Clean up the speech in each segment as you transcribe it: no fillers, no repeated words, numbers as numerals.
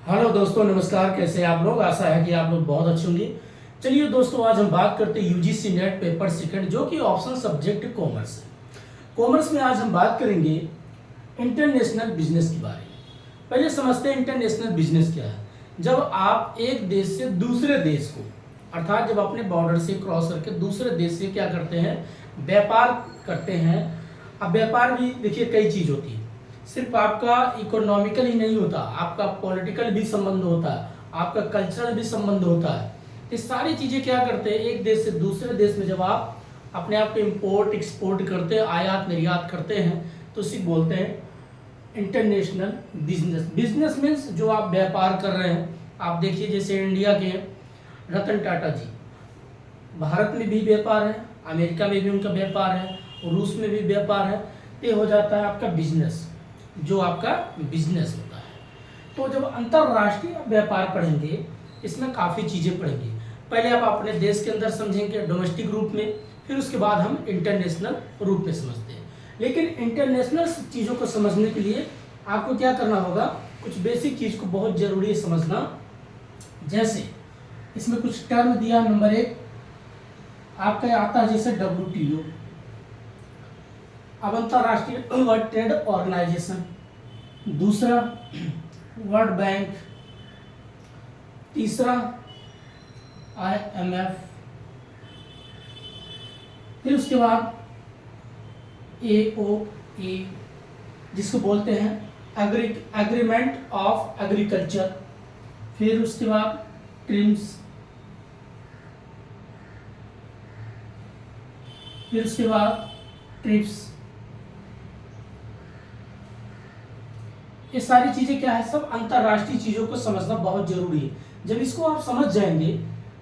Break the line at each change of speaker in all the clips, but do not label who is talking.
Hello दोस्तों, नमस्कार। कैसे हैं आप लोग? आशा है कि आप लोग बहुत अच्छे होंगे। चलिए दोस्तों, आज हम बात करते हैं यूजीसी नेट पेपर सेकंड, जो कि ऑप्शनल सब्जेक्ट कॉमर्स है। कॉमर्स में आज हम बात करेंगे इंटरनेशनल बिजनेस के बारे में। पहले समझते हैं इंटरनेशनल बिजनेस क्या है। जब आप एक देश से दूसरे देश को, अर्थात जब अपने बॉर्डर से क्रॉस करके दूसरे देश से क्या करते हैं, व्यापार करते हैं। अब व्यापार भी देखिए कई चीज़ होती है, सिर्फ आपका इकोनॉमिकल ही नहीं होता, आपका पॉलिटिकल भी संबंध होता है, आपका कल्चरल भी संबंध होता है। ये सारी चीज़ें क्या करते हैं, एक देश से दूसरे देश में जब आप अपने आप को इम्पोर्ट एक्सपोर्ट करते हैं, आयात निर्यात करते हैं, तो उसी बोलते हैं इंटरनेशनल बिजनेस। बिजनेस मीन्स जो आप व्यापार कर रहे हैं। आप देखिए जैसे इंडिया के रतन टाटा जी, भारत में भी व्यापार है, अमेरिका में भी उनका व्यापार है, रूस में भी व्यापार है। ये हो जाता है आपका बिजनेस, जो आपका बिजनेस होता है। तो जब अंतरराष्ट्रीय व्यापार पढ़ेंगे, इसमें काफ़ी चीज़ें पढ़ेंगे। पहले आप अपने देश के अंदर समझेंगे डोमेस्टिक रूप में, फिर उसके बाद हम इंटरनेशनल रूप में समझते हैं। लेकिन इंटरनेशनल चीज़ों को समझने के लिए आपको क्या करना होगा, कुछ बेसिक चीज़ को बहुत ज़रूरी है समझना। जैसे इसमें कुछ टर्म दिया, नंबर 1 आपका आता है जैसे WTO, अब अंतरराष्ट्रीय वर्ल्ड ट्रेड ऑर्गेनाइजेशन। दूसरा वर्ल्ड बैंक। तीसरा IMF। फिर उसके बाद AOA, जिसको बोलते हैं एग्रीमेंट ऑफ एग्रीकल्चर। फिर उसके बाद ट्रिम्स। फिर उसके बाद ट्रिप्स। ये सारी चीज़ें क्या है, सब अंतर्राष्ट्रीय चीज़ों को समझना बहुत जरूरी है। जब इसको आप समझ जाएंगे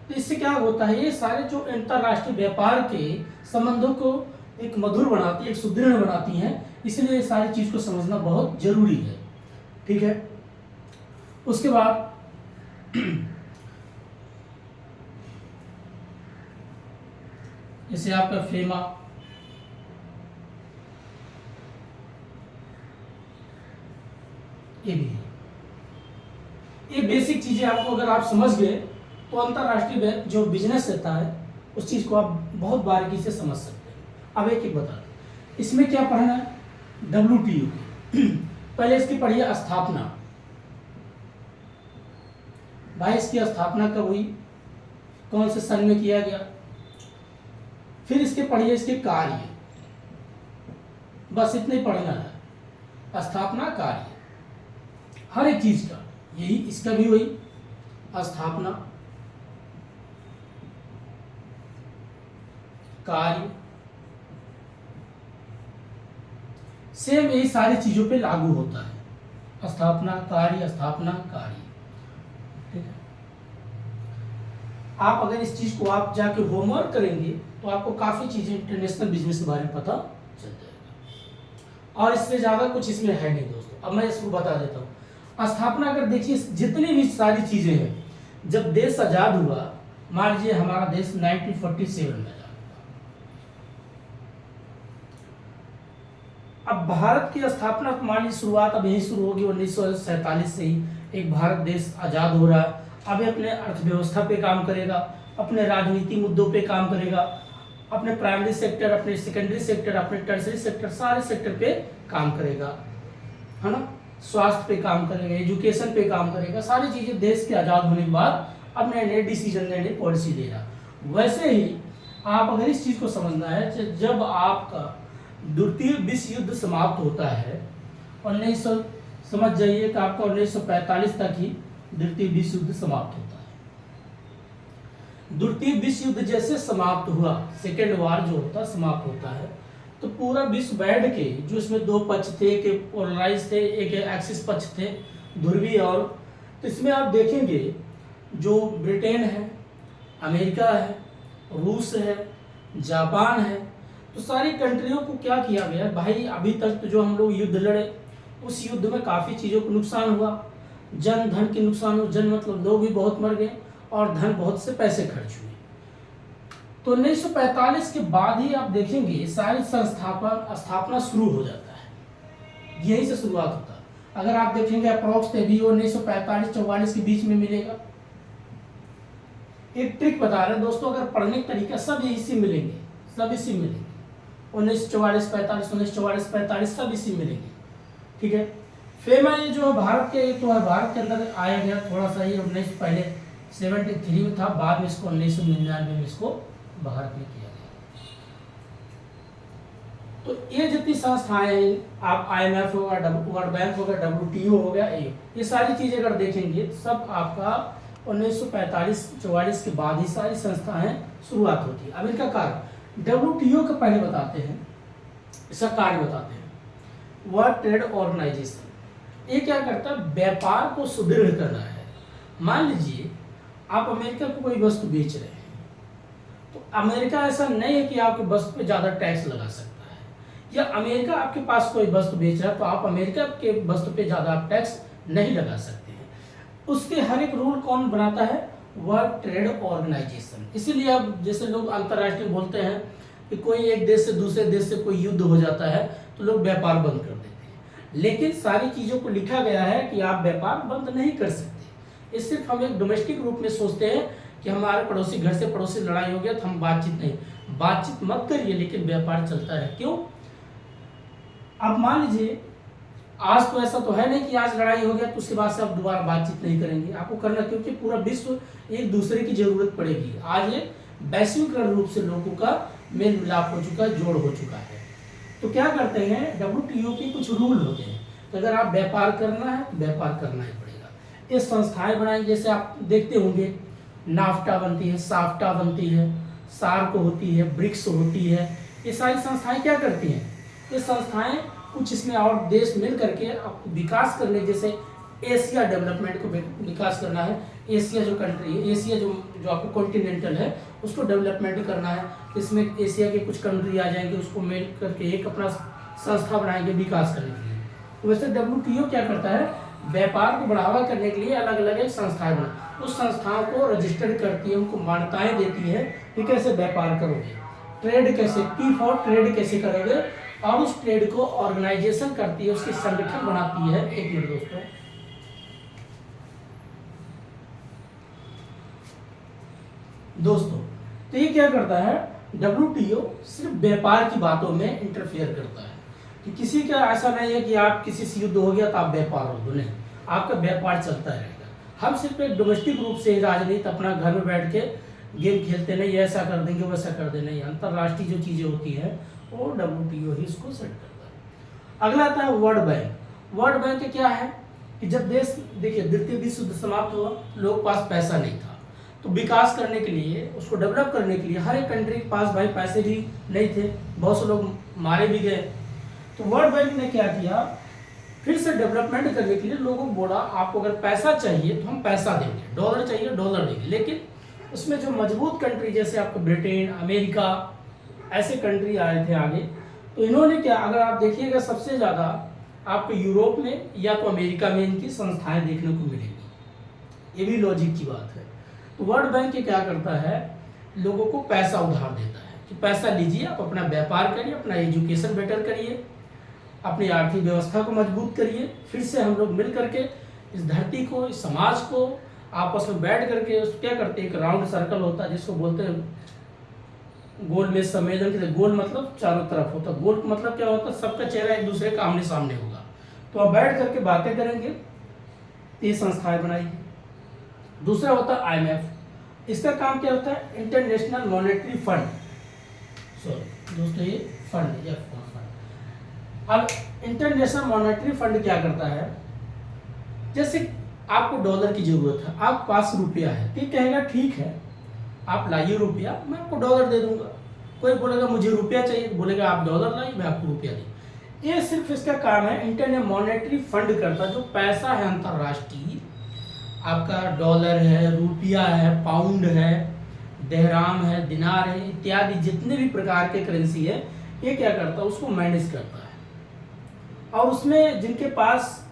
तो इससे क्या होता है, ये सारे जो अंतर्राष्ट्रीय व्यापार के संबंधों को एक मधुर बनाती है, एक सुदृढ़ बनाती हैं। इसलिए ये सारी चीज़ को समझना बहुत जरूरी है। ठीक है। उसके बाद जैसे आपका फेमा, ये भी है। ये बेसिक चीजें आपको अगर आप समझ गए तो अंतरराष्ट्रीय जो बिजनेस रहता है उस चीज को आप बहुत बारीकी से समझ सकते हैं। अब एक एक बता दें, इसमें क्या पढ़ना है, WTO की पहले इसकी पढ़िए स्थापना। भाई इसकी स्थापना कब हुई, कौन से सन में किया गया। फिर इसके पढ़िए इसके कार्य, बस इतने पढ़ना है। स्थापना, कार्य, हर एक चीज का, यही इसका भी हुई स्थापना, कार्य। सेम यही सारी चीजों पे लागू होता है, स्थापना कार्य, स्थापना कार्य। ठीक है। आप अगर इस चीज को आप जाके होमवर्क करेंगे तो आपको काफी चीजें इंटरनेशनल बिजनेस के बारे में पता चल जाएगा। और इससे ज्यादा कुछ इसमें है नहीं दोस्तों। अब मैं इसको बता देता हूँ। स्थापना अगर देखिए, जितनी भी सारी चीजें हैं, जब देश आजाद हुआ, मान लीजिए हमारा देश 1947 में आजाद हुआ। अब भारत की स्थापना मान लीजिए शुरुआत अब यही शुरू होगी 1947 से ही। एक भारत देश आजाद हो रहा है, अब ये अपने अर्थव्यवस्था पे काम करेगा, अपने राजनीति मुद्दों पे काम करेगा, अपने प्राइमरी सेक्टर, अपने सेकेंडरी सेक्टर, अपने टर्सरी सेक्टर, सारे सेक्टर पे काम करेगा, है ना। स्वास्थ्य पे काम करेगा, एजुकेशन पे काम करेगा। सारी चीजें देश के आजाद होने के बाद अब नए नए डिसीजन, नए नए पॉलिसी दे रहा। वैसे ही आप अगर इस चीज को समझना है, जब आपका द्वितीय विश्व युद्ध समाप्त होता है, 1900 समझ जाइए कि आपका 1945 तक ही द्वितीय विश्व युद्ध समाप्त होता है। द्वितीय विश्व युद्ध जैसे समाप्त हुआ, सेकेंड वार जो होता समाप्त होता है, तो पूरा विश्व बैठ के, जो इसमें दो पक्ष थे, एक पोलराइज थे, एक एक्सिस पक्ष थे, ध्रुवीय। और तो इसमें आप देखेंगे जो ब्रिटेन है, अमेरिका है, रूस है, जापान है, तो सारी कंट्रियों को क्या किया गया भाई, अभी तक तो जो हम लोग युद्ध लड़े, उस युद्ध में काफ़ी चीज़ों को नुकसान हुआ, जन धन के नुकसान हुआ। जन मतलब लोग भी बहुत मर गए और धन बहुत से पैसे खर्च हुए। तो 1945 के बाद ही आप देखेंगे सारी स्थापना शुरू हो जाता है, यहीं से शुरुआत होता है। अगर आप देखेंगे अप्रोक्स भी 1945-44 के बीच में मिलेगा। एक ट्रिक बता रहे हैं दोस्तों, अगर पढ़ने का तरीका सब इसी मिलेंगे, सब इसी मिलेंगे, 1944-45, 1944-45 सब इसी मिलेंगे, ठीक है। फेमा ये जो भारत के तो है, भारत के अंदर आया गया थोड़ा सा ये 19 पहले 73 में था, बाद में इसको 1999 में इसको भारत में किया गया। तो ये जितनी संस्थाएं हैं, आप IMF होगा, वर्ल्ड बैंक होगा, WTO हो गया, ये सारी चीजें अगर देखेंगे तो सब आपका 1945-44 के बाद ही सारी संस्थाएं शुरुआत होती है। अब इनका कार्य WTO का पहले बताते हैं, इसका कार्य बताते हैं। वर्ल्ड ट्रेड ऑर्गेनाइजेशन ये क्या करता है, व्यापार को सुदृढ़ करना है। मान लीजिए आप अमेरिका को कोई वस्तु बेच रहे हैं, तो अमेरिका ऐसा नहीं है कि आपकी वस्तु पे ज़्यादा टैक्स लगा सकता है, या अमेरिका आपके पास कोई वस्तु बेच रहा है तो आप अमेरिका के वस्तु पे ज़्यादा आप टैक्स नहीं लगा सकते हैं। उसके हर एक रूल कौन बनाता है, वर्ल्ड ट्रेड ऑर्गेनाइजेशन। इसीलिए अब जैसे लोग अंतर्राष्ट्रीय बोलते हैं कि कोई एक देश से दूसरे देश से कोई युद्ध हो जाता है तो लोग व्यापार बंद कर देते हैं, लेकिन सारी चीज़ों को लिखा गया है कि आप व्यापार बंद नहीं कर सकते। ये सिर्फ हम एक डोमेस्टिक रूप में सोचते हैं कि हमारे पड़ोसी घर से पड़ोसी लड़ाई हो गया तो हम बातचीत नहीं, बातचीत मत करिए, लेकिन व्यापार चलता है। क्यों? अब मान लीजिए आज तो ऐसा तो है नहीं कि आज लड़ाई हो गया तो उसके बाद से आप दोबारा बातचीत नहीं करेंगे, आपको करना, क्योंकि पूरा विश्व एक दूसरे की जरूरत पड़ेगी। आज ये वैश्वीकरण रूप से लोगों का मेल मिलाप हो चुका है, जोड़ हो चुका है। तो क्या करते हैं, WTO के कुछ रूल होते हैं, तो अगर आप व्यापार करना है तो व्यापार करना ही पड़ेगा। ये संस्थाएं बनाई, जैसे आप देखते होंगे नाफ्टा बनती है, साफ्टा बनती है, सार्क होती है, ब्रिक्स होती है। ये सारी संस्थाएं क्या करती हैं, ये संस्थाएं कुछ इसमें और देश मिल करके आपको विकास करने, जैसे एशिया डेवलपमेंट को विकास करना है, एशिया जो कंट्री है, एशिया जो आपको कॉन्टिनेंटल है उसको डेवलपमेंट करना है, इसमें एशिया के कुछ कंट्री आ जाएंगे, उसको मिल करके एक अपना संस्था बनाएंगे विकास करने के लिए। तो वैसे WTO क्या करता है, व्यापार को बढ़ावा करने के लिए अलग अलग एक संस्थाएं बना, उस संस्थाओं को रजिस्टर्ड करती है, उनको मान्यताएं देती है कि कैसे व्यापार करोगे, ट्रेड कैसे, P फॉर ट्रेड कैसे करोगे, और उस ट्रेड को ऑर्गेनाइजेशन करती है, उसकी संगठन बनाती है। एक मिनट दोस्तों, तो ये क्या करता है, WTO सिर्फ व्यापार की बातों में इंटरफेयर करता है, कि किसी का ऐसा नहीं है कि आप किसी से युद्ध हो गया तो आप व्यापार हो, नहीं, आपका व्यापार चलता रहेगा। हम सिर्फ एक डोमेस्टिक रूप से राजनीति अपना घर में बैठ के गेम खेलते नहीं, ऐसा कर देंगे वैसा कर देंगे नहीं, अंतर्राष्ट्रीय जो चीज़ें होती है वो WTO ही इसको सेट करता है। अगला आता है वर्ल्ड बैंक। वर्ल्ड बैंक क्या है कि जब देश, देखिए द्वितीय विश्व युद्ध समाप्त हुआ, लोगों के पास पैसा नहीं था, तो विकास करने के लिए, उसको डेवलप करने के लिए हर एक कंट्री के पास भाई पैसे भी नहीं थे, बहुत से लोग मारे भी गए। तो वर्ल्ड बैंक ने क्या किया, फिर से डेवलपमेंट करने के लिए लोगों को बोला आपको अगर पैसा चाहिए तो हम पैसा देंगे, डॉलर चाहिए डॉलर देंगे, लेकिन उसमें जो मजबूत कंट्री जैसे आपको ब्रिटेन, अमेरिका, ऐसे कंट्री आए थे आगे, तो इन्होंने क्या, अगर आप देखिएगा सबसे ज़्यादा आपको यूरोप में या तो अमेरिका में इनकी संस्थाएं देखने को मिलेंगी, ये भी लॉजिक की बात है। तो वर्ल्ड बैंक क्या करता है, लोगों को पैसा उधार देता है कि पैसा लीजिए, आप अपना व्यापार करिए, अपना एजुकेशन बेटर करिए, अपनी आर्थिक व्यवस्था को मजबूत करिए, फिर से हम लोग मिल करके इस धरती को, इस समाज को आपस में बैठ करके क्या करते हैं, एक राउंड सर्कल होता है जिसको बोलते हैं गोल में सम्मेलन के, गोल मतलब चारों तरफ होता है, गोल मतलब क्या होता है, सबका चेहरा एक दूसरे का आमने सामने होगा, तो आप बैठ करके बातें करेंगे, ये संस्थाएं बनाएगी। दूसरा होता है IMF, इसका काम क्या होता है, इंटरनेशनल मॉनेटरी फंड, सॉरी दोस्तों ये फंड या फंड। अब इंटरनेशनल मॉनेटरी फंड क्या करता है, जैसे आपको डॉलर की जरूरत है, आपके पास रुपया है, तो कहेगा ठीक है आप लाइए रुपया, मैं आपको डॉलर दे दूंगा। कोई बोलेगा मुझे रुपया चाहिए, तो बोलेगा आप डॉलर लाइए, मैं आपको रुपया दूँ। ये सिर्फ इसका काम है, इंटरनेशनल मॉनेटरी फंड करता, जो पैसा है अंतर्राष्ट्रीय, आपका डॉलर है, रुपया है, पाउंड है, देहराम है, दिनार है, इत्यादि जितने भी प्रकार के करेंसी है, ये क्या करता है, उसको मैनेज करता है। और उसमें जिनके पास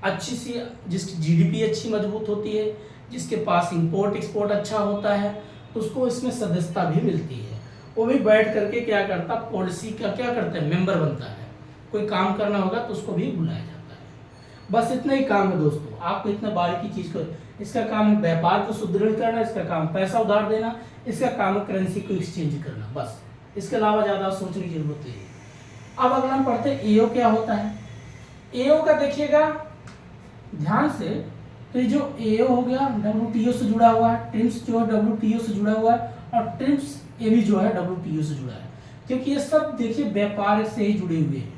अच्छी सी, जिसकी GDP अच्छी मजबूत होती है, जिसके पास इंपोर्ट एक्सपोर्ट अच्छा होता है, तो उसको इसमें सदस्यता भी मिलती है। वो भी बैठ करके क्या करता, पॉलिसी का क्या करता है, मेंबर बनता है, कोई काम करना होगा तो उसको भी बुलाया जाता है। बस इतना ही काम है दोस्तों, आपको इतना बारीकी चीज को, इसका काम है व्यापार को सुदृढ़ करना, इसका काम पैसा उधार देना, इसका काम है करेंसी को एक्सचेंज करना, बस इसके अलावा ज्यादा सोचने की जरूरत नहीं है। अब अगला हम पढ़ते हैं एओ क्या होता है। एओ का देखिएगा ध्यान से, तो जो एओ हो गया डब्ल्यूटीओ से जुड़ा हुआ है, ट्रिम्स जो है डब्ल्यूटीओ से जुड़ा हुआ है, और ट्रिम्स ये भी जो है डब्ल्यूटीओ से जुड़ा है, क्योंकि ये सब देखिए व्यापार से ही जुड़े हुए हैं।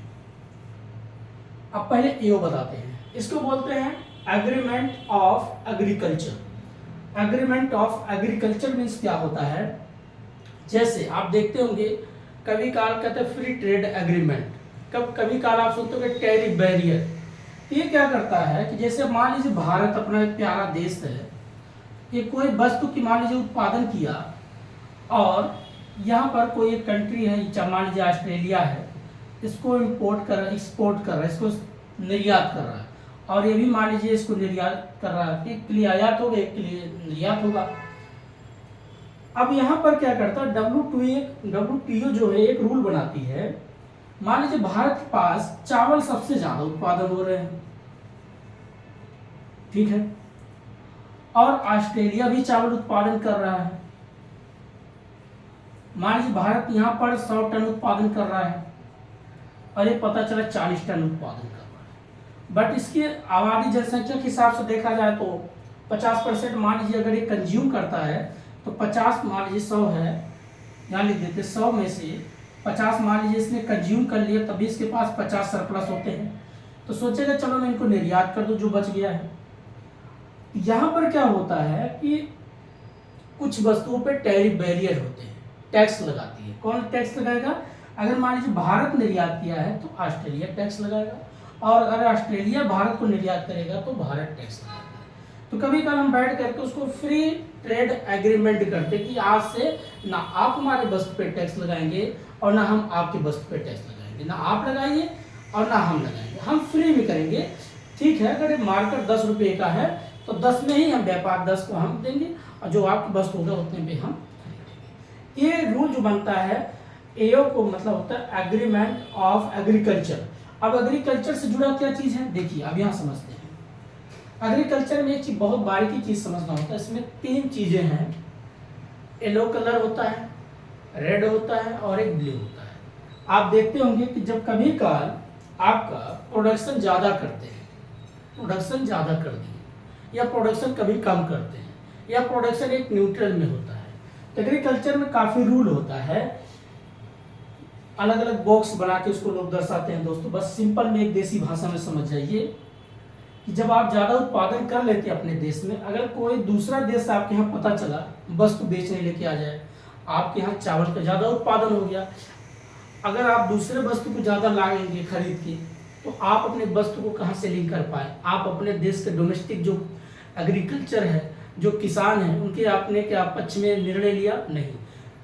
अब पहले एओ बताते हैं, इसको बोलते हैं agreement of agriculture. Agreement of agriculture means क्या होता है, जैसे आप देखते होंगे कभी काल कहते हैं फ्री ट्रेड एग्रीमेंट, कभी काल आप सुनते होंगे टैरिफ बैरियर। ये क्या करता है कि जैसे मान लीजिए भारत अपना एक प्यारा देश है, ये कोई वस्तु की मान लीजिए उत्पादन किया, और यहाँ पर कोई एक कंट्री है, मान लीजिए ऑस्ट्रेलिया है, इसको इम्पोर्ट कर एक्सपोर्ट कर रहा है, इसको निर्यात कर रहा है, और ये भी मान लीजिए इसको निर्यात कर रहा है, एक के लिए आयात होगा एक के लिए निर्यात होगा। अब यहाँ पर क्या करता है डब्ल्यूटीओ जो है एक रूल बनाती है, मान लीजिए भारत के पास चावल सबसे ज्यादा उत्पादन हो रहे हैं, ठीक है, और ऑस्ट्रेलिया भी चावल उत्पादन कर रहा है, मान लीजिए भारत यहाँ पर 100 टन उत्पादन कर रहा है और ये पता चला 40 टन उत्पादन कर रहा है, बट इसकी आबादी जनसंख्या के हिसाब से देखा जाए तो 50% मान लीजिए अगर ये कंज्यूम करता है तो 50 मान लीजिए 100 है, यहाँ लिख देते 100 में से 50 मान लीजिए इसने कंज्यूम कर लिया, तभी इसके पास 50 सरप्लस होते हैं, तो सोचेगा चलो मैं इनको निर्यात कर दूं जो बच गया है। यहाँ पर क्या होता है कि कुछ वस्तुओं पे टैरिफ बैरियर होते हैं, टैक्स लगाती है। कौन टैक्स लगाएगा, अगर मान लीजिए भारत निर्यात किया है तो ऑस्ट्रेलिया टैक्स लगाएगा, और अगर ऑस्ट्रेलिया भारत को निर्यात करेगा तो भारत टैक्स लगाएगा। तो कभी कभी हम बैठ करके उसको फ्री ट्रेड एग्रीमेंट करते कि आज से ना आप हमारे वस्तु पे टैक्स लगाएंगे और ना हम आपके वस्तु पे टैक्स लगाएंगे, ना आप लगाइए और ना हम लगाएंगे, हम फ्री में करेंगे, ठीक है। अगर मार्केट 10 रुपये का है तो 10 में ही हम व्यापार 10 को हम देंगे, और जो आपकी वस्तु होगा उतने पे हम खरीदेंगे। ये रूल जो बनता है एओ को मतलब होता है एग्रीमेंट ऑफ एग्रीकल्चर। अब एग्रीकल्चर से जुड़ा क्या चीज है, देखिए अब यहाँ समझते हैं। एग्रीकल्चर में एक चीज बहुत बारीकी चीज समझना होता है, इसमें 3 चीजें हैं, येलो कलर होता है, रेड होता है और एक ब्लू होता है। आप देखते होंगे कि जब कभी काल आपका प्रोडक्शन ज्यादा करते हैं, प्रोडक्शन ज्यादा कर दिए या प्रोडक्शन कभी कम करते हैं या प्रोडक्शन एक न्यूट्रल में होता है, तो एग्रीकल्चर में काफी रूल होता है, अलग अलग बॉक्स बना के उसको लोग दर्शाते हैं। दोस्तों बस सिंपल में एक देसी भाषा में समझ जाइए कि जब आप ज्यादा उत्पादन कर लेते हैं अपने देश में, अगर कोई दूसरा देश आपके यहाँ पता चला वस्तु बेचने लेके आ जाए, आपके यहाँ चावल का ज्यादा उत्पादन हो गया, अगर आप दूसरे वस्तु को ज्यादा लाएंगे खरीद के, तो आप अपने वस्तु को कहाँ से लिंक कर पाए, आप अपने देश के डोमेस्टिक जो एग्रीकल्चर है, जो किसान है, उनके आपने क्या पक्ष में निर्णय लिया नहीं,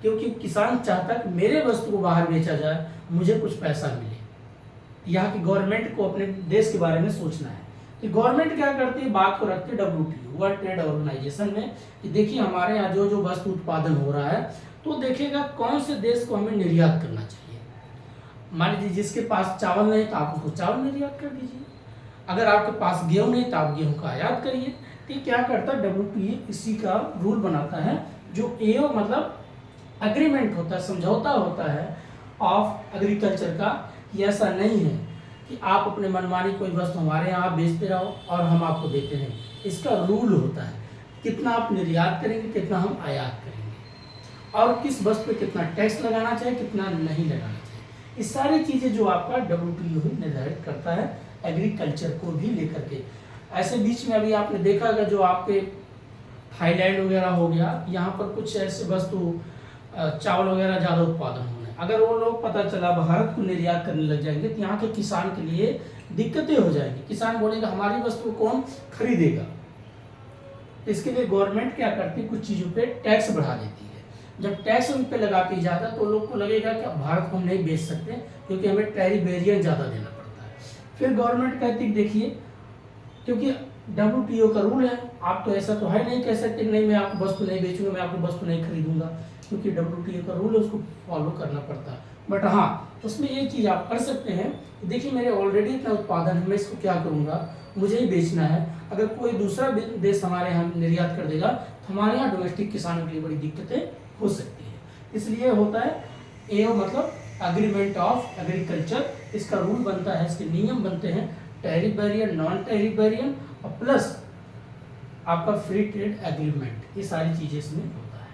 क्योंकि किसान चाहता कि मेरे वस्तु को बाहर बेचा जाए, मुझे कुछ पैसा मिले। यहाँ की गवर्नमेंट को अपने देश के बारे में सोचना है, तो गवर्नमेंट क्या करती है, बात को रखती है डब्ल्यूटीओ वर्ल्ड ट्रेड ऑर्गेनाइजेशन में कि देखिए हमारे यहाँ जो जो वस्तु उत्पादन हो रहा है, तो देखेगा कौन से देश को हमें निर्यात करना चाहिए। मान लीजिए जिसके पास चावल नहीं तो आप उसको चावल निर्यात कर दीजिए, अगर आपके पास गेहूं नहीं तो आप गेहूं का आयात करिए। तो क्या करता है डब्ल्यूटीओ इसी का रूल बनाता है, जो एओ मतलब एग्रीमेंट होता है, समझौता होता है ऑफ एग्रीकल्चर का, कि ऐसा नहीं है कि आप अपने मनमानी कोई वस्तु हमारे यहाँ बेचते रहो और हम आपको देते नहीं। इसका रूल होता है कितना आप निर्यात करेंगे, कितना हम आयात करेंगे, और किस वस्तु पे कितना टैक्स लगाना चाहिए, कितना नहीं लगाना चाहिए। ये सारी चीज़ें जो आपका डब्ल्यूटीओ ही निर्धारित करता है एग्रीकल्चर को भी लेकर के। ऐसे बीच में अभी आपने देखा होगा जो आपके थाईलैंड वगैरह हो गया, यहाँ पर कुछ ऐसे वस्तु चावल वगैरह ज़्यादा उत्पादन होने, अगर वो लोग पता चला भारत को निर्यात करने लग जाएंगे तो यहाँ के किसान के लिए दिक्कतें हो जाएंगी। किसान बोलेगा हमारी वस्तु कौन खरीदेगा। इसके लिए गवर्नमेंट क्या करती है, कुछ चीज़ों पे टैक्स बढ़ा देती है। जब टैक्स उन पे लगाती जाता है तो लोग को लगेगा कि भारत को हम नहीं बेच सकते क्योंकि हमें टैरिफ बैरियर ज़्यादा देना पड़ता है। फिर गवर्नमेंट कहती है देखिए क्योंकि डब्ल्यूटीओ का रूल है, आप तो ऐसा तो है नहीं कह सकते नहीं मैं आपको वस्तु नहीं बेचूंगा, मैं आपको वस्तु नहीं खरीदूंगा, क्योंकि WTO का रूल है, उसको फॉलो करना पड़ता है। बट हाँ, उसमें एक चीज़ आप कर सकते हैं, देखिए मेरे ऑलरेडी इतना उत्पादन है, मैं इसको क्या करूँगा, मुझे ही बेचना है। अगर कोई दूसरा देश हमारे यहाँ निर्यात कर देगा तो हमारे यहाँ डोमेस्टिक किसानों के लिए बड़ी दिक्कतें हो सकती हैं। इसलिए होता है एओ मतलब एग्रीमेंट ऑफ एग्रीकल्चर, इसका रूल बनता है, इसके नियम बनते हैं, tariff barrier, non tariff barrier और प्लस आपका फ्री ट्रेड एग्रीमेंट, ये सारी चीज़ें इसमें होता है।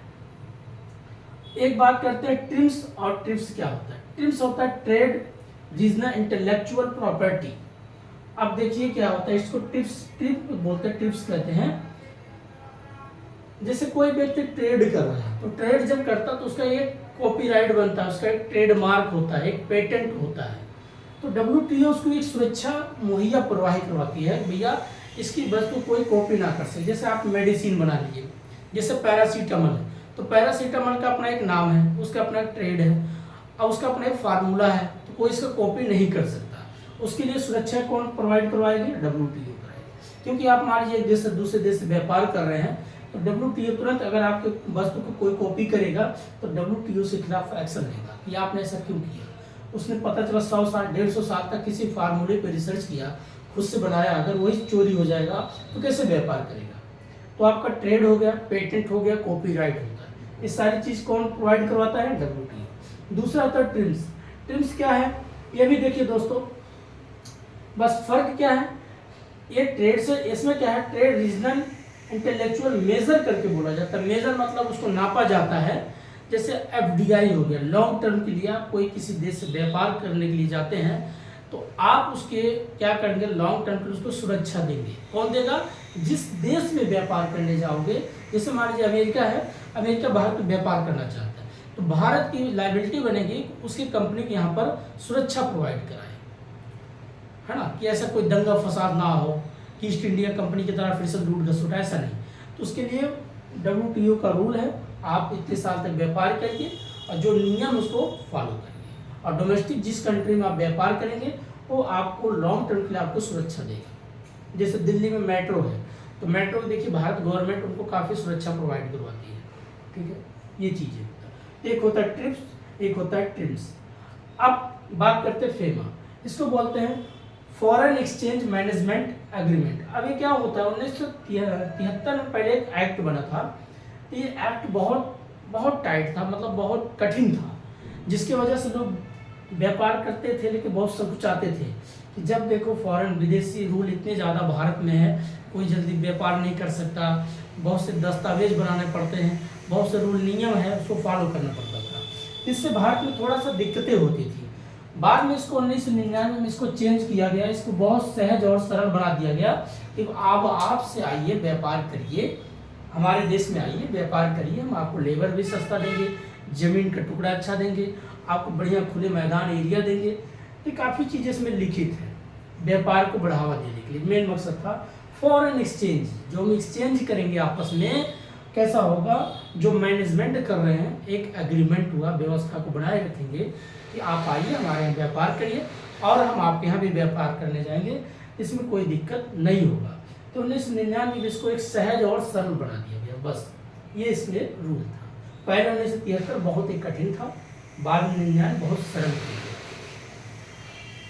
एक बात करते हैं ट्रिम्स, और ट्रिप्स क्या होता है। ट्रिम्स होता है ट्रेड रीजनल इंटेलेक्चुअल प्रॉपर्टी। अब देखिए क्या होता है, इसको ट्रिप बोलते हैं, ट्रिप्स कहते हैं। जैसे कोई व्यक्ति ट्रेड कर रहा है, तो ट्रेड जब करता है तो उसका एक कॉपीराइट बनता है, उसका एक ट्रेडमार्क होता है, एक पेटेंट होता है। तो WTO उसको एक सुरक्षा मुहैया प्रवाहित करवाती है, भैया इसकी वस्तु कोई कॉपी ना कर सके। जैसे आप मेडिसिन बना लीजिए, जैसे पैरासीटामोल है, तो पैरासीटामोल का अपना एक नाम है, उसका अपना एक ट्रेड है और उसका अपना एक फार्मूला है, तो कोई इसका कॉपी नहीं कर सकता। उसके लिए सुरक्षा कौन प्रोवाइड करवाएगी, WTO कराएगी। क्योंकि आप मान लीजिए एक देश से दूसरे देश से व्यापार कर रहे हैं, तो WTO तुरंत अगर आपके वस्तु को कोई कॉपी करेगा तो WTO से खिलाफ एक्शन लेगा कि आपने ऐसा क्यों किया। उसने पता चला 100 साल 150 साल तक किसी फार्मूले पे रिसर्च किया, खुद से बनाया, अगर वही चोरी हो जाएगा तो कैसे व्यापार करेगा। तो आपका ट्रेड हो गया, पेटेंट हो गया, कॉपीराइट होता है। ये सारी चीज़ कौन प्रोवाइड करवाता है, WTO। दूसरा होता है ट्रिम्स। ट्रिम्स क्या है, ये भी देखिए दोस्तों, बस फर्क क्या है, ये ट्रेड से, इसमें क्या है, ट्रेड रीजनल इंटेलेक्चुअल मेजर करके बोला जाता है। मेजर मतलब उसको नापा जाता है। जैसे FDI हो गया, लॉन्ग टर्म के लिए आप कोई किसी देश से व्यापार करने के लिए जाते हैं तो आप उसके क्या करेंगे, लॉन्ग टर्म के लिए उसको सुरक्षा देंगे। कौन देगा, जिस देश में व्यापार करने जाओगे। जैसे मान लीजिए अमेरिका है, अमेरिका भारत में व्यापार करना चाहता है, तो भारत की लायबिलिटी बनेगी उसकी कंपनी के यहाँ पर सुरक्षा प्रोवाइड कराए, है ना, कि ऐसा कोई दंगा फसाद ना हो कि ईस्ट इंडिया कंपनी की तरह फिर से लूट घसुट, ऐसा नहीं। तो उसके लिए WTO का रूल है, आप इतने साल तक व्यापार करिए और जो नियम उसको फॉलो करिए, और डोमेस्टिक जिस कंट्री में आप व्यापार करेंगे वो आपको लॉन्ग टर्म के लिए आपको सुरक्षा देगा। जैसे दिल्ली में मेट्रो है, तो मेट्रो देखिए भारत गवर्नमेंट उनको काफ़ी सुरक्षा प्रोवाइड करवाती है, ठीक है। ये चीज़ें, एक होता है ट्रिप्स, एक होता है ट्रिम्स। अब बात करते हैं फेमा, इसको बोलते हैं फॉरेन एक्सचेंज मैनेजमेंट एग्रीमेंट। अब ये क्या होता है, 1973 में पहले एक एक्ट बना था। तो ये एक्ट बहुत टाइट था, मतलब बहुत कठिन था, जिसकी वजह से लोग व्यापार करते थे लेकिन बहुत संकुचाते थे कि जब देखो फॉरेन विदेशी रूल इतने ज़्यादा भारत में है, कोई जल्दी व्यापार नहीं कर सकता, बहुत से दस्तावेज बनाने पड़ते हैं, बहुत से रूल नियम है उसको फॉलो करना पड़ता था। इससे भारत में थोड़ा सा दिक्कतें होती थी। बाद में इसको 1999 में इसको चेंज किया गया, इसको बहुत सहज और सरल बना दिया गया कि अब आपसे आइए व्यापार करिए, हमारे देश में आइए व्यापार करिए, हम आपको लेबर भी सस्ता देंगे, ज़मीन का टुकड़ा अच्छा देंगे, आपको बढ़िया खुले मैदान एरिया देंगे। ये काफ़ी चीज़ें इसमें लिखित है व्यापार को बढ़ावा देने के लिए। मेन मकसद था फॉरेन एक्सचेंज, जो हम एक्सचेंज करेंगे आपस में कैसा होगा, जो मैनेजमेंट कर रहे हैं एक एग्रीमेंट हुआ, व्यवस्था को बनाए रखेंगे कि आप आइए हमारे यहाँ व्यापार करिए और हम आपके यहाँ भी व्यापार करने जाएंगे, इसमें कोई दिक्कत नहीं होगा। तो 1999 में इसको एक सहज और सरल बना दिया गया, बस ये इसमें रूल था। पहले 1973 बहुत ही कठिन था, बाद में 1999 बहुत सरल किया गया।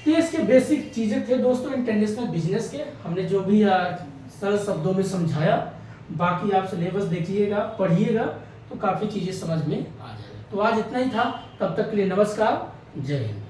तो इसके बेसिक चीज़ें थे दोस्तों इंटरनेशनल बिजनेस के, हमने जो भी सरल शब्दों में समझाया। बाकी आप सिलेबस देखिएगा, पढ़िएगा तो काफ़ी चीज़ें समझ में आ जाएगा। तो आज इतना ही था, तब तक के लिए नमस्कार, जय हिंद।